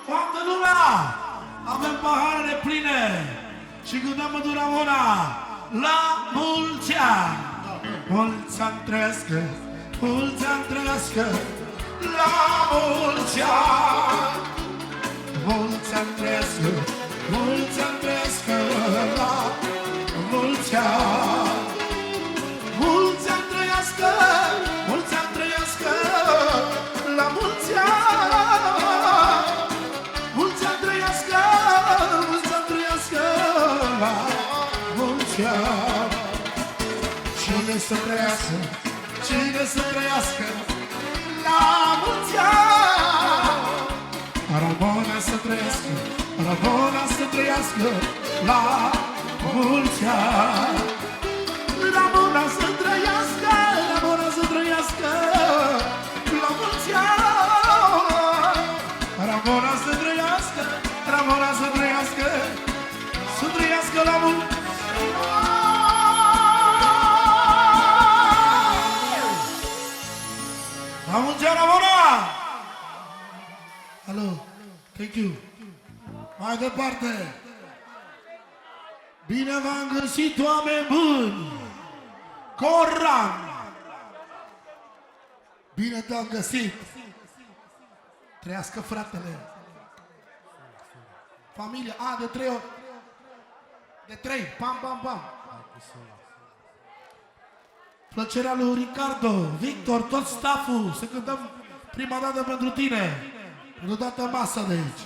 Toată lumea! Avem paharele pline și gândăm mădura una la mulți ani! Mulți ani trăiască, mulți ani trăiască, la mulți ani! Mulți ani trăiască, mulți ani trăiască, la mulți ani! Mulți ani trăiască, mulți ani trăiască, la mulți ani! Mulți ani trăiască, mulți ani trăiască, la mulți ani! Cine să trăiască, cine să trăiască, la mulți ani! Ramona să trăiască, Ramona să trăiască, la mulți ani! Ramona să trăiască, Ramona să trăiască, la mulți ani! Ramona să trăiască, Ramona să trăiască, la mulți ani! La mulți ani, Ramona! Alo, thank you. Mai departe. Bine v-am găsit, oameni buni! Coran! Bine te-am găsit! Trăiască fratele! Familia, de 3 ori! De 3, pam, pam, pam! Plăcerea lui Ricardo, Victor, tot stafful, să cântăm prima dată pentru tine! Pentru toată masa de aici!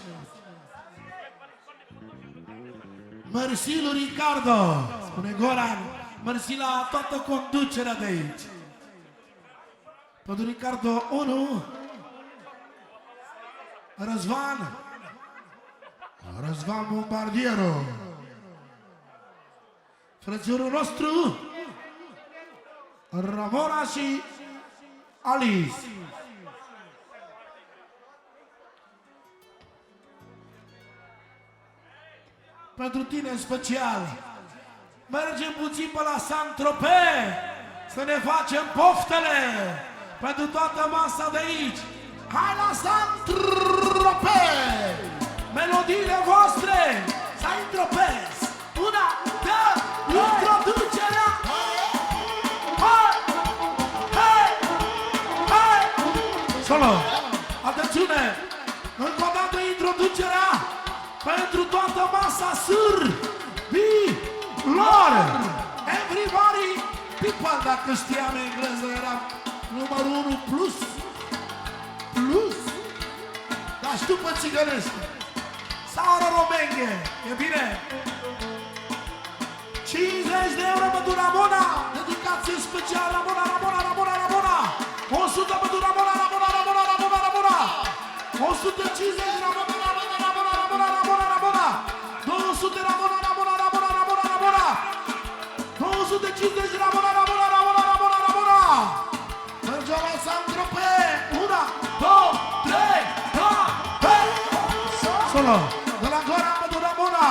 Mersi lui Ricardo, spune Goran, mersi la toată conducerea de aici. Pentru Ricardo 1, Răzvan Bombardiero, frățiorul nostru, Ramona și Alice. Pentru tine în special, mergem puțin pe la Saint-Tropez să ne facem poftele pentru toată masa de aici. Hai la Saint-Tropez! Melodiile voastre, Saint-Tropez! Una, două, introducerea! Hai! Hai! Hai! Solo! Atențiune! Încă o dată introducerea pentru toată masa sârbilor! Everybody people, dacă știam engleză, era numărul 1 plus. Dar știu pe țigănește. Saura Romenghe, e bine? 50 de euro pentru Ramona, dedicație special Ramona! 100 pentru Ramona! 150 Ramona! 200 Ramona! 250 Ramona! Mergem la Saint-Tropez! 1, 2, 3, 4! Solo! De la Goran pentru Ramona!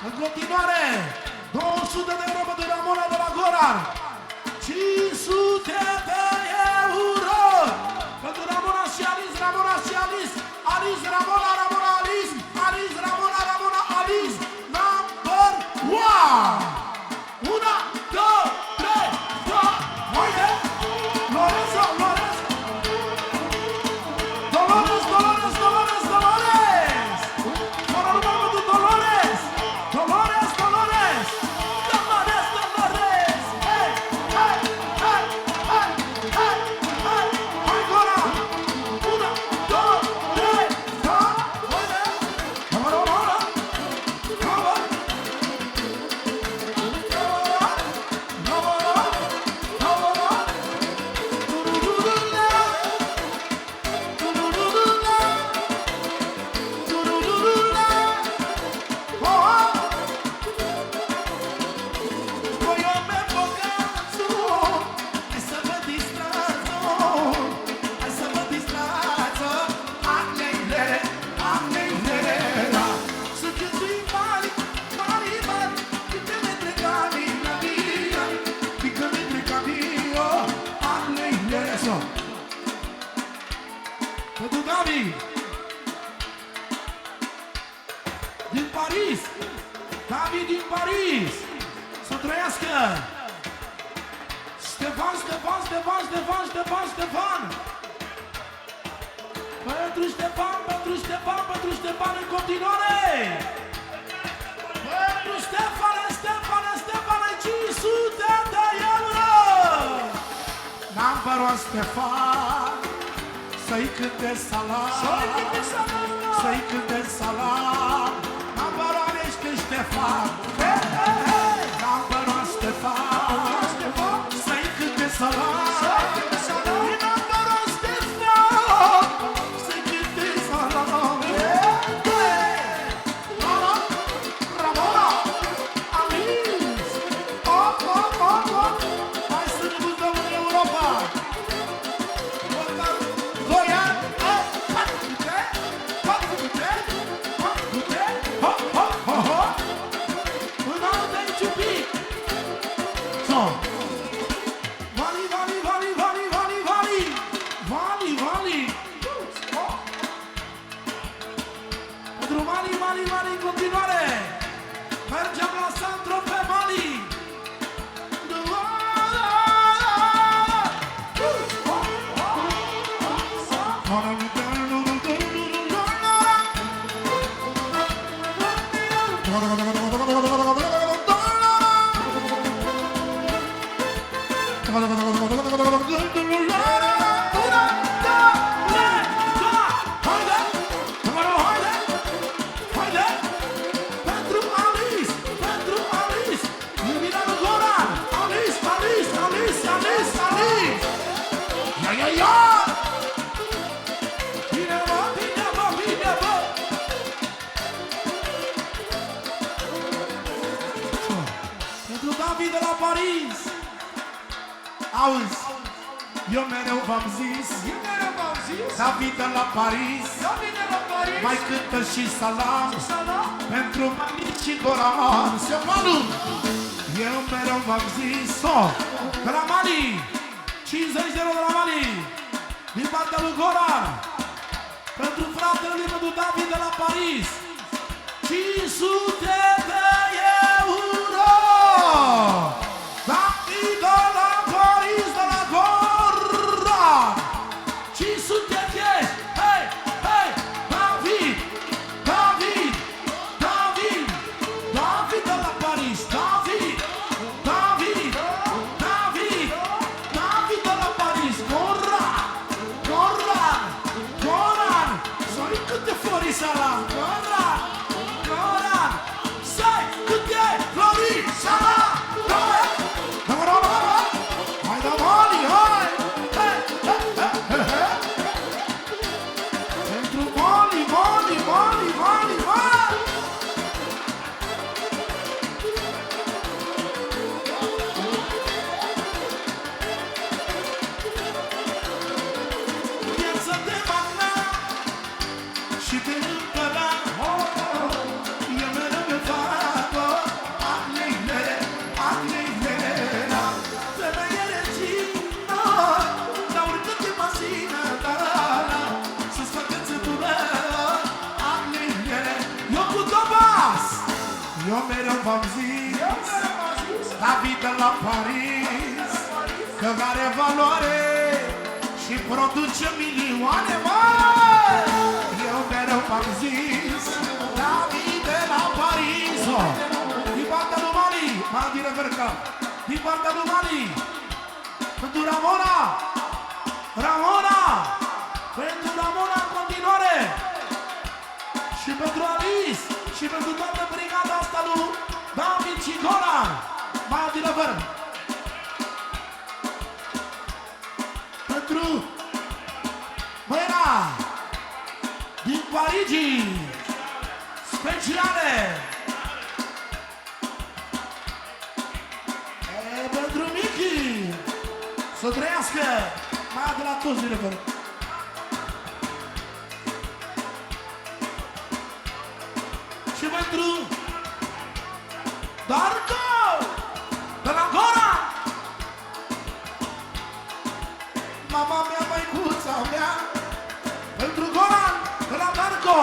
În continuare! 200 de euro pentru Ramona de la Goran! 500 de euro! Pentru Ramona și Alice! Alice, Ramona, Alice! Alice, Ramona, Alice! Number 1! 1, 2, 3, 4! Uite! Lorenzo! Dolores! Fără număr pentru Dolores! Hey! Hai, Gora! 1, 2, din Paris, David din Paris, să trăiască! Ștefan, Ștefan, Ștefan, Ștefan, Ștefan, Ștefan! Pentru Ștefan, pentru Ștefan, pentru Ștefan în continuare! Pentru Ștefan, Ștefan, Ștefan, 500 de euro! Number one Ștefan, să-i cânte salam, să-i cânte salam, să-i cânte salam. Number one ești Ștefan, number one Ștefan, să-i cânte salam, să-i cânte salam. Number one Ștefan, să-i cânte salam. Ramona, Amis, op, op, op, op. Hai să ne mutăm în Europa. Mali, în continuare! Mergem la Saint-Tropez, Mali! David de la Paris. Auzi, eu mereu v-am zis, David de la Paris, mai cântă și salam, pentru Mali și Goran. Eu mereu v-am zis, de la Mali, 50 de euro de la Mali, din partea lui Goran, pentru fratele lui, pentru David de la Paris, 500 de euro! David de la Paris, de la Goran, 500 de cash! Hei, hei, David, David, David, David de la Paris, David, David, David, David de la Paris, Goran, Goran, Goran, să-i câte flori salam, Goran, Goran, să-i câte flori salam, Goran, Goran, hai da Mali, hai, hei, hei, hei, hei, pentru Mali, Mali, Mali, Mali, Mali. Viața de mana și de împărat, eu mereu îmi fac acnele, acnele. Femeie regină, dar urcă de mașină, să-ți facă țătură, acnele. Eu cu Tobas, eu mereu v-am zis, David de la Paris, că are valoare și produce milioane, măi! Eu mereu v-am zis, David de la Paris. Din partea lui Mali, Mali Reverca, din partea lui Mali, pentru Ramona, Ramona, pentru Ramona în continuare, și pentru Alice, și pentru toată brigada asta lui David și Goran, Mali Reverca. Pentru Mâna din Parigi, speciale. Pentru Michi, să trăiască, mai de la toți de refer. Și pentru Darko, de la Gora, mama mea, măicuța mea, pentru Goran, de la Darko,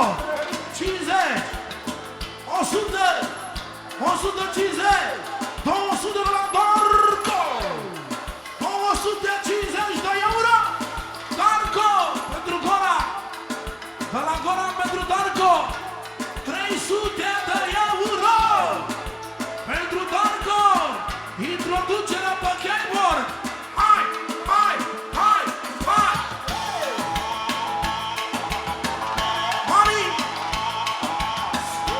50. 100, 150, 200 de la Darko, 250 de euro, Darko pentru Goran, de la Goran pentru Darko, 300 de euro pentru Darko, introducerea pe keyboard. Hai, hai, hai, hai! Mari!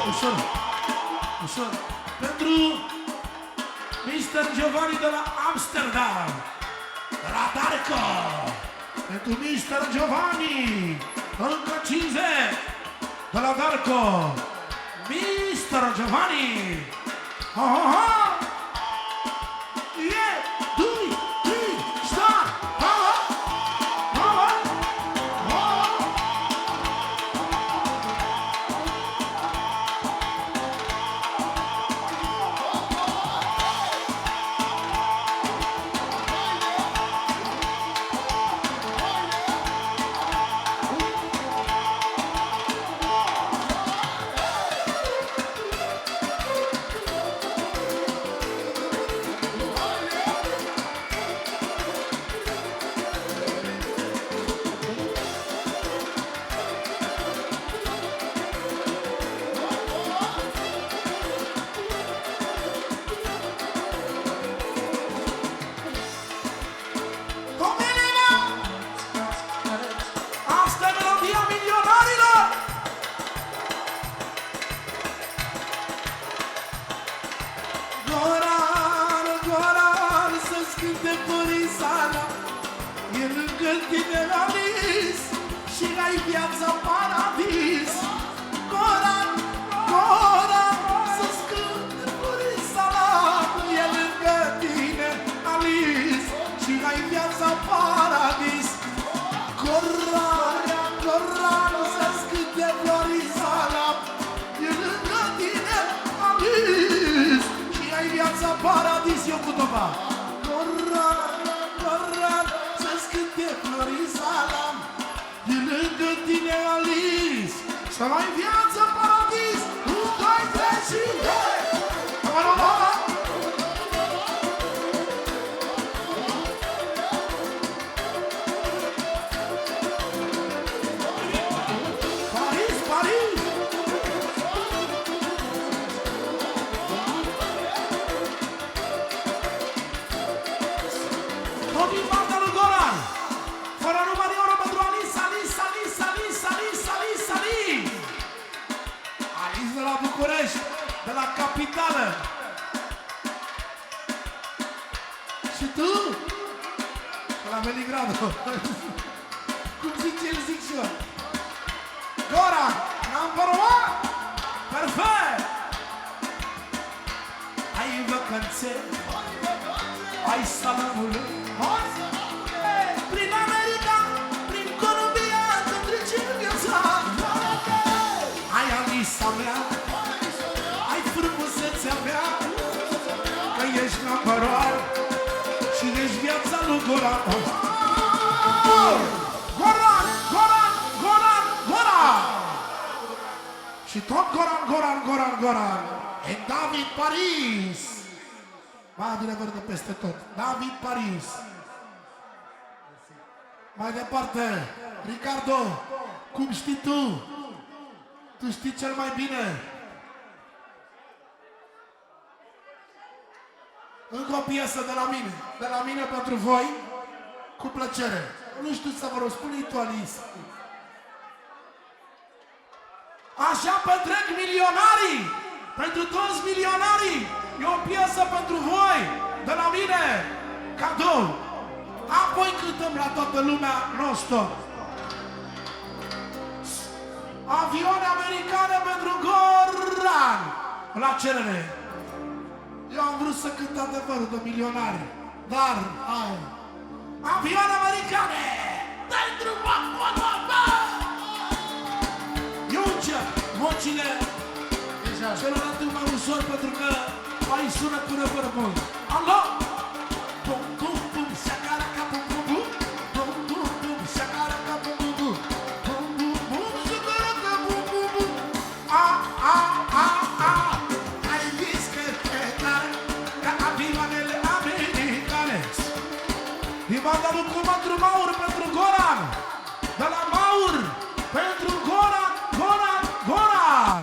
Ușor, ușor. Pentru Mr. Giovanni de la Amsterdam, de la Darko. Pentru Mr. Giovanni, încă 50 de la Darko. Mr. Giovanni. Ha, ha, ha! Yeah! 2, 3, start! Ha, ha! Ha, ha! Ha, ha! Asta e melodia milionarilor! Goran, Goran, să-ți cânte Borisana, e lângă tine Alice și ai viața paradis. Goran, Goran, să-ți cânte Borisana, e lângă tine Alice și ai viața paradis. Goran, Goran, să-ți cânte Borisana, e lângă tine Alice și ai viața paradis. Eu cu topa. Goran, Goran, să-ți cânte Borisana, e lângă tine Alice să ai viața paradis. 1, 2, 3 și hey! Paris, Paris! Tot din partea lui Goran, fără număr euro pentru Alice, Alice, Alice, Alice, Alice, Alice, Alice! Alice de la București, de la capitală. Și tu? De la Belgrado. Cum zice el, zic și eu. Goran, number 1! Perfect! Ai vacanțe, ai salamul, prin America, prin Columbia, te trece viața. Ai Alisa mea, ai frumusețea mea, că ești number 1 și ești viața lui Goran. Goran, Goran, Goran, Goran! Și tot Goran, Goran, Goran, Goran. E David Paris. Mai bine văd peste tot. David Paris. Mai departe, Ricardo, cum știi tu? Tu știi cel mai bine. Încă o piesă de la mine pentru voi, cu plăcere. Nu știu să vă rog, spune-i tu, Alice. Așa petrec milionarii, pentru toți milionarii. E o piesă pentru voi, de la mine, cadou. Apoi cântăm la toată lumea nostru. Avioane americane pentru Goran, la cerere. Eu am vrut să cânt adevărul de milionari, dar hai. Avioane americane pentru Goran. Eu încep vocile celălalt mai ușor pentru că mai sună cu refărământ. Alo? Bum, bum, bum, șacaraca, bum, bum, bum. Bum, bum, bum, șacaraca, bum, bum, bum. Bum, bum, bum, șacaraca, bum, bum, bum. A, a, a, a. Din banda lui Comandru Maur